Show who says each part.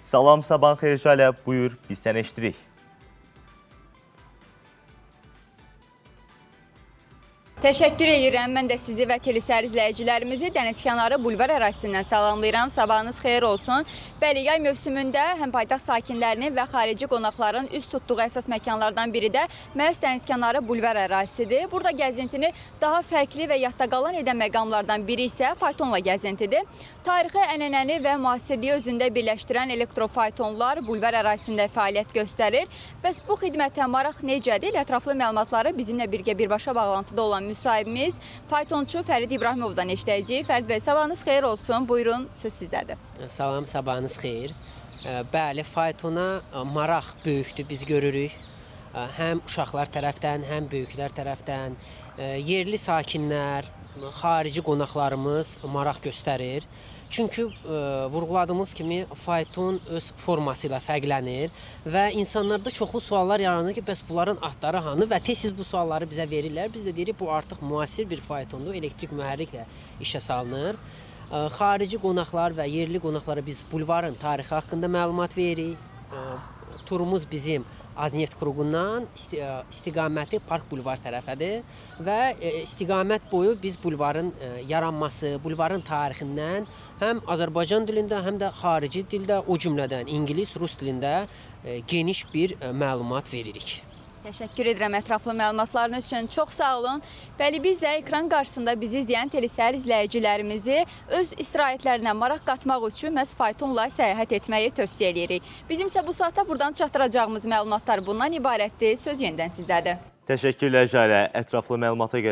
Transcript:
Speaker 1: Salam, sabahın xeyir Jalə, buyur, biz səni eşitirik.
Speaker 2: Təşəkkür edirəm. Mən də sizi və telesər izləyicilərimizi dənizkənarı bulvar ərazisindən salamlayıram. Sabahınız xeyir olsun. Bəli, yay mövsümündə həm paytaxt sakinlərinin və xarici qonaqların üz tutduğu əsas məkanlardan biri də məhz dənizkənarı bulvar ərazisidir. Burada gəzintini daha fərqli və yadda qalan edən məqamlardan biri isə faytonla gəzintidir. Tarixi, ənənəni və müasirliyi özündə birləşdirən elektrofaytonlar bulvar ərazisində fəaliyyət göstərir. Bəs bu xidmətə maraq necədir? Ətraflı məlumatları bizimlə birgə birbaşa bağlantıda olan müsahibimiz faytonçu Fərid İbrahimovdan eşidəcəyik. Fərid bəy, sabahınız xeyir olsun. Buyurun, söz sizdədir.
Speaker 3: Salam, sabahınız xeyir. Bəli, faytona maraq böyükdür, biz görürük. Həm uşaqlar tərəfdən, həm böyüklər tərəfdən, yerli sakinlər, xarici qonaqlarımız maraq göstərir. Çünki vurğuladığımız kimi fayton öz forması ilə fərqlənir və insanlarda çoxlu suallar yaranır ki, bəs bunların adları hanı və tez-tez bu sualları bizə verirlər. Biz də deyirik, bu artıq müasir bir faytondur, elektrik mühərriklə işə salınır. Xarici qonaqlar və yerli qonaqlara biz bulvarın tarixi haqqında məlumat veririk. Turumuz bizim Aznet Krugundan istiqaməti Park Bulvar tərəfədir və istiqamət boyu biz bulvarın yaranması, bulvarın tarixindən həm Azərbaycan dilində, həm də xarici dildə, o cümlədən İngilis, Rus dilində geniş bir məlumat veririk.
Speaker 2: Təşəkkür edirəm ətraflı məlumatlarınız üçün. Çox sağ olun. Bəli, biz də ekran qarşısında bizi izləyən telesər izləyicilərimizi öz istirahətlərinə maraq qatmaq üçün məhz faytonla səyahət etməyi tövsiyə edirik. Bizim isə bu saatda buradan çatdıracağımız məlumatlar bundan ibarətdir. Söz yenidən sizdədir.
Speaker 1: Təşəkkürlər Jalə, ətraflı məlumata görə.